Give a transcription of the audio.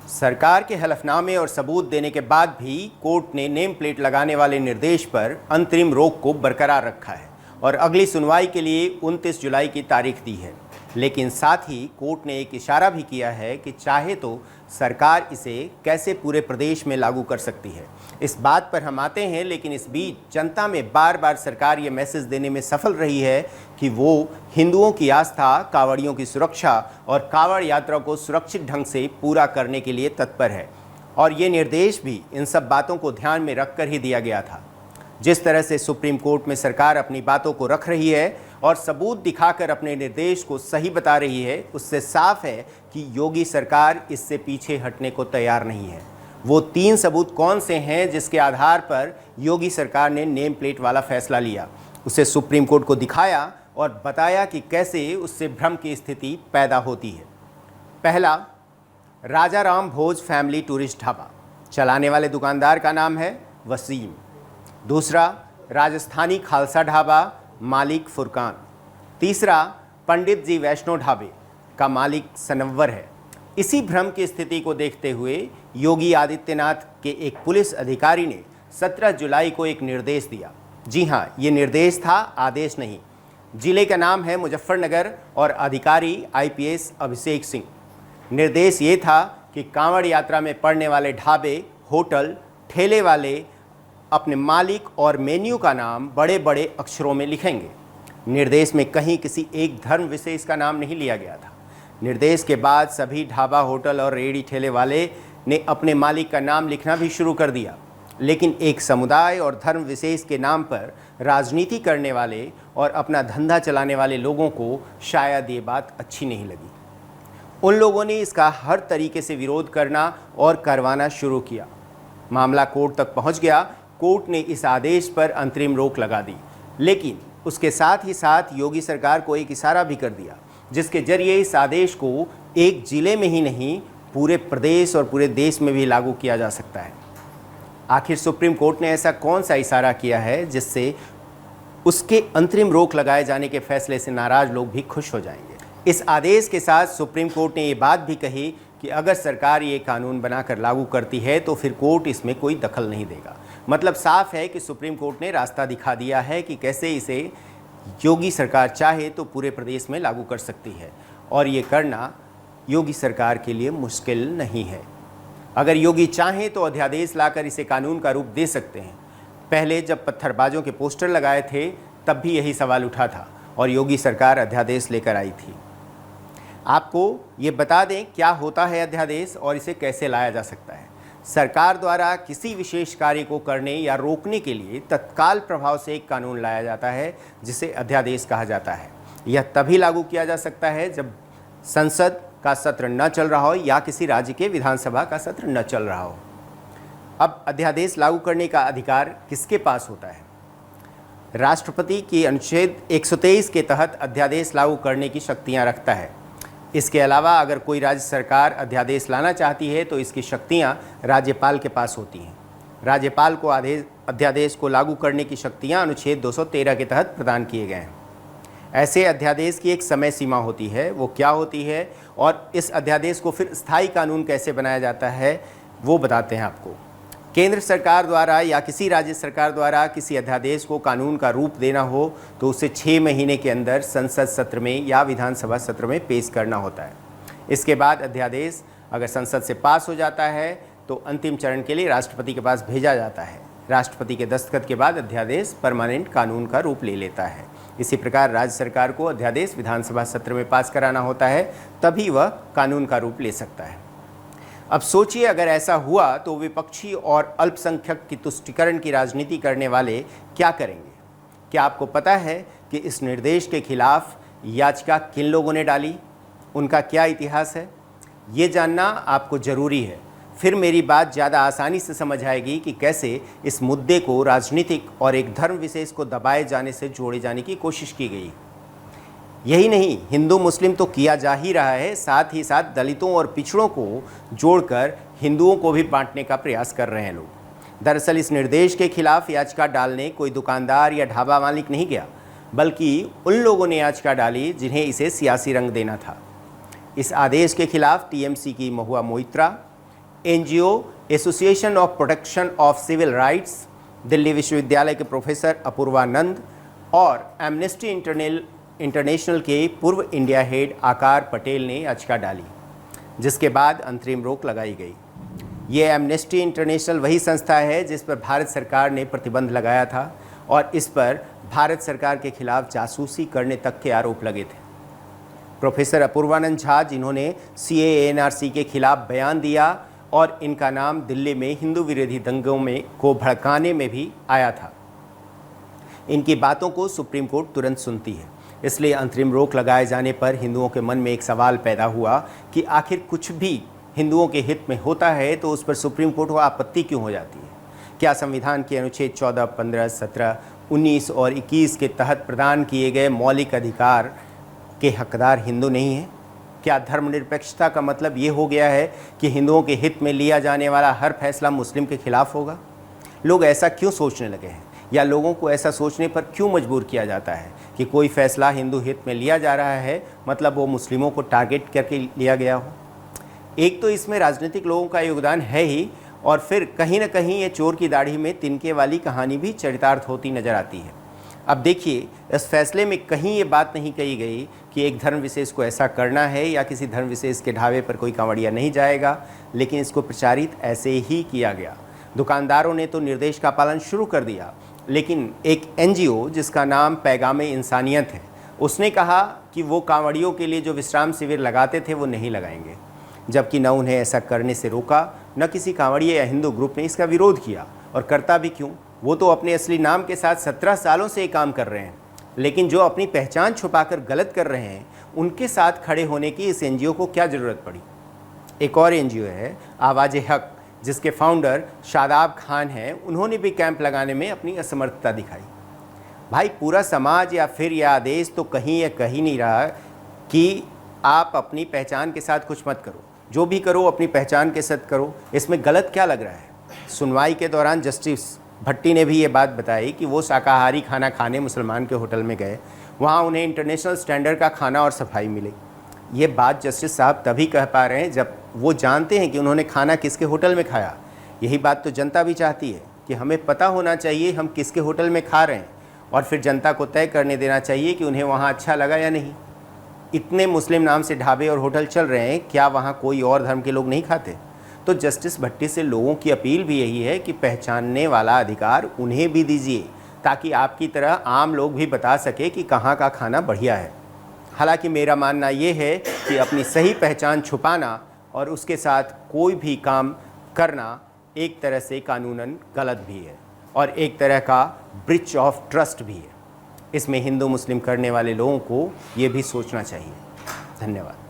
सरकार के हलफनामे और सबूत देने के बाद भी कोर्ट ने नेम प्लेट लगाने वाले निर्देश पर अंतरिम रोक को बरकरार रखा है और अगली सुनवाई के लिए 29 जुलाई की तारीख दी है। लेकिन साथ ही कोर्ट ने एक इशारा भी किया है कि चाहे तो सरकार इसे कैसे पूरे प्रदेश में लागू कर सकती है। इस बात पर हम आते हैं, लेकिन इस बीच जनता में बार बार सरकार ये मैसेज देने में सफल रही है कि वो हिंदुओं की आस्था, कांवड़ियों की सुरक्षा और कांवड़ यात्रा को सुरक्षित ढंग से पूरा करने के लिए तत्पर है। और ये निर्देश भी इन सब बातों को ध्यान में रखकर ही दिया गया था। जिस तरह से सुप्रीम कोर्ट में सरकार अपनी बातों को रख रही है और सबूत दिखाकर अपने निर्देश को सही बता रही है, उससे साफ है कि योगी सरकार इससे पीछे हटने को तैयार नहीं है। वो 3 सबूत कौन से हैं जिसके आधार पर योगी सरकार ने नेम प्लेट वाला फैसला लिया, उसे सुप्रीम कोर्ट को दिखाया और बताया कि कैसे उससे भ्रम की स्थिति पैदा होती है। पहला, राजा राम भोज फैमिली टूरिस्ट ढाबा, चलाने वाले दुकानदार का नाम है वसीम। दूसरा, राजस्थानी खालसा ढाबा, मालिक फुरकान। तीसरा, पंडित जी वैष्णो ढाबे का मालिक सनव्वर है। इसी भ्रम की स्थिति को देखते हुए योगी आदित्यनाथ के एक पुलिस अधिकारी ने 17 जुलाई को एक निर्देश दिया। जी हाँ, ये निर्देश था, आदेश नहीं। जिले का नाम है मुजफ्फरनगर और अधिकारी IPS अभिषेक सिंह। निर्देश ये था कि कांवड़ यात्रा में पड़ने वाले ढाबे, होटल, ठेले वाले अपने मालिक और मेन्यू का नाम बड़े बड़े अक्षरों में लिखेंगे। निर्देश में कहीं किसी एक धर्म विशेष का नाम नहीं लिया गया था। निर्देश के बाद सभी ढाबा, होटल और रेहड़ी ठेले वाले ने अपने मालिक का नाम लिखना भी शुरू कर दिया। लेकिन एक समुदाय और धर्म विशेष के नाम पर राजनीति करने वाले और अपना धंधा चलाने वाले लोगों को शायद ये बात अच्छी नहीं लगी। उन लोगों ने इसका हर तरीके से विरोध करना और करवाना शुरू किया। मामला कोर्ट तक पहुंच गया। कोर्ट ने इस आदेश पर अंतरिम रोक लगा दी, लेकिन उसके साथ ही साथ योगी सरकार को एक इशारा भी कर दिया, जिसके जरिए इस आदेश को एक जिले में ही नहीं, पूरे प्रदेश और पूरे देश में भी लागू किया जा सकता है। आखिर सुप्रीम कोर्ट ने ऐसा कौन सा इशारा किया है जिससे उसके अंतरिम रोक लगाए जाने के फैसले से नाराज लोग भी खुश हो जाएंगे? इस आदेश के साथ सुप्रीम कोर्ट ने ये बात भी कही कि अगर सरकार ये कानून बनाकर लागू करती है तो फिर कोर्ट इसमें कोई दखल नहीं देगा। मतलब साफ है कि सुप्रीम कोर्ट ने रास्ता दिखा दिया है कि कैसे इसे योगी सरकार चाहे तो पूरे प्रदेश में लागू कर सकती है, और ये करना योगी सरकार के लिए मुश्किल नहीं है। अगर योगी चाहें तो अध्यादेश लाकर इसे कानून का रूप दे सकते हैं। पहले जब पत्थरबाजों के पोस्टर लगाए थे तब भी यही सवाल उठा था और योगी सरकार अध्यादेश लेकर आई थी। आपको ये बता दें क्या होता है अध्यादेश और इसे कैसे लाया जा सकता है। सरकार द्वारा किसी विशेष कार्य को करने या रोकने के लिए तत्काल प्रभाव से एक कानून लाया जाता है जिसे अध्यादेश कहा जाता है। यह तभी लागू किया जा सकता है जब संसद का सत्र न चल रहा हो या किसी राज्य के विधानसभा का सत्र न चल रहा हो। अब अध्यादेश लागू करने का अधिकार किसके पास होता है? राष्ट्रपति की अनुच्छेद 123 के तहत अध्यादेश लागू करने की शक्तियां रखता है। इसके अलावा अगर कोई राज्य सरकार अध्यादेश लाना चाहती है तो इसकी शक्तियां राज्यपाल के पास होती हैं। राज्यपाल को अध्यादेश को लागू करने की शक्तियां अनुच्छेद 213 के तहत प्रदान किए गए हैं। ऐसे अध्यादेश की एक समय सीमा होती है, वो क्या होती है और इस अध्यादेश को फिर स्थायी कानून कैसे बनाया जाता है वो बताते हैं आपको। केंद्र सरकार द्वारा या किसी राज्य सरकार द्वारा किसी अध्यादेश को कानून का रूप देना हो तो उसे 6 महीने के अंदर संसद सत्र में या विधानसभा सत्र में पेश करना होता है। इसके बाद अध्यादेश अगर संसद से पास हो जाता है तो अंतिम चरण के लिए राष्ट्रपति के पास भेजा जाता है। राष्ट्रपति के दस्तखत के बाद अध्यादेश परमानेंट कानून का रूप ले लेता है। इसी प्रकार राज्य सरकार को अध्यादेश विधानसभा सत्र में पास कराना होता है, तभी वह कानून का रूप ले सकता है। अब सोचिए अगर ऐसा हुआ तो विपक्षी और अल्पसंख्यक की तुष्टीकरण की राजनीति करने वाले क्या करेंगे? क्या आपको पता है कि इस निर्देश के खिलाफ याचिका किन लोगों ने डाली, उनका क्या इतिहास है? ये जानना आपको ज़रूरी है। फिर मेरी बात ज़्यादा आसानी से समझ आएगी कि कैसे इस मुद्दे को राजनीतिक और एक धर्म विशेष को दबाए जाने से जोड़े जाने की कोशिश की गई। यही नहीं, हिंदू मुस्लिम तो किया जा ही रहा है, साथ ही साथ दलितों और पिछड़ों को जोड़कर हिंदुओं को भी बांटने का प्रयास कर रहे हैं लोग। दरअसल इस निर्देश के खिलाफ याचिका डालने कोई दुकानदार या ढाबा मालिक नहीं गया, बल्कि उन लोगों ने याचिका डाली जिन्हें इसे सियासी रंग देना था। इस आदेश के खिलाफ टीएमसी की Mahua Moitra, NGO association of protection of civil rights, Delhi विश्वविद्यालय के प्रोफेसर अपूर्वानंद और एमनेस्टी इंटरनेशनल के पूर्व इंडिया हेड आकार पटेल ने याचिका डाली, जिसके बाद अंतरिम रोक लगाई गई। ये एमनेस्टी इंटरनेशनल वही संस्था है जिस पर भारत सरकार ने प्रतिबंध लगाया था और इस पर भारत सरकार के खिलाफ जासूसी करने तक के आरोप लगे थे। प्रोफेसर अपूर्वानंद झा, जिन्होंने CAA-NRC के खिलाफ बयान दिया और इनका नाम दिल्ली में हिंदू विरोधी दंगों में को भड़काने में भी आया था, इनकी बातों को सुप्रीम कोर्ट तुरंत सुनती है। इसलिए अंतरिम रोक लगाए जाने पर हिंदुओं के मन में एक सवाल पैदा हुआ कि आखिर कुछ भी हिंदुओं के हित में होता है तो उस पर सुप्रीम कोर्ट को आपत्ति क्यों हो जाती है? क्या संविधान के अनुच्छेद 14, 15, 17, 19 और 21 के तहत प्रदान किए गए मौलिक अधिकार के हकदार हिंदू नहीं हैं? क्या धर्मनिरपेक्षता का मतलब ये हो गया है कि हिंदुओं के हित में लिया जाने वाला हर फैसला मुस्लिम के खिलाफ होगा? लोग ऐसा क्यों सोचने लगे हैं, या लोगों को ऐसा सोचने पर क्यों मजबूर किया जाता है कि कोई फैसला हिंदू हित में लिया जा रहा है मतलब वो मुस्लिमों को टारगेट करके लिया गया हो? एक तो इसमें राजनीतिक लोगों का योगदान है ही, और फिर कहीं ना कहीं ये चोर की दाढ़ी में तिनके वाली कहानी भी चरितार्थ होती नजर आती है। अब देखिए, इस फैसले में कहीं ये बात नहीं कही गई कि एक धर्म विशेष को ऐसा करना है या किसी धर्म विशेष के ढाबे पर कोई कांवड़िया नहीं जाएगा, लेकिन इसको प्रचारित ऐसे ही किया गया। दुकानदारों ने तो निर्देश का पालन शुरू कर दिया, लेकिन एक NGO जिसका नाम पैगामे इंसानियत है, उसने कहा कि वो कांवड़ियों के लिए जो विश्राम शिविर लगाते थे वो नहीं लगाएंगे, जबकि न उन्हें ऐसा करने से रोका, न किसी कांवड़िया या हिंदू ग्रुप ने इसका विरोध किया। और करता भी क्यों? वो तो अपने असली नाम के साथ 17 सालों से ये काम कर रहे हैं। लेकिन जो अपनी पहचान छुपाकर गलत कर रहे हैं, उनके साथ खड़े होने की इस NGO को क्या ज़रूरत पड़ी? एक और NGO है आवाज़-ए-हक, जिसके फाउंडर शादाब खान हैं। उन्होंने भी कैंप लगाने में अपनी असमर्थता दिखाई। भाई, पूरा समाज या फिर यह आदेश तो कहीं या कहीं नहीं रहा कि आप अपनी पहचान के साथ कुछ मत करो, जो भी करो अपनी पहचान के साथ करो। इसमें गलत क्या लग रहा है? सुनवाई के दौरान जस्टिस भट्टी ने भी ये बात बताई कि वो शाकाहारी खाना खाने मुसलमान के होटल में गए, वहाँ उन्हें इंटरनेशनल स्टैंडर्ड का खाना और सफाई मिली। ये बात जस्टिस साहब तभी कह पा रहे हैं जब वो जानते हैं कि उन्होंने खाना किसके होटल में खाया। यही बात तो जनता भी चाहती है कि हमें पता होना चाहिए हम किसके होटल में खा रहे हैं, और फिर जनता को तय करने देना चाहिए कि उन्हें वहाँ अच्छा लगा या नहीं। इतने मुस्लिम नाम से ढाबे और होटल चल रहे हैं, क्या वहाँ कोई और धर्म के लोग नहीं खाते? तो जस्टिस भट्टी से लोगों की अपील भी यही है कि पहचानने वाला अधिकार उन्हें भी दीजिए, ताकि आपकी तरह आम लोग भी बता सके कि कहाँ का खाना बढ़िया है। हालांकि मेरा मानना ये है कि अपनी सही पहचान छुपाना और उसके साथ कोई भी काम करना एक तरह से कानूनन गलत भी है और एक तरह का ब्रीच ऑफ ट्रस्ट भी है। इसमें हिंदू मुस्लिम करने वाले लोगों को ये भी सोचना चाहिए। धन्यवाद।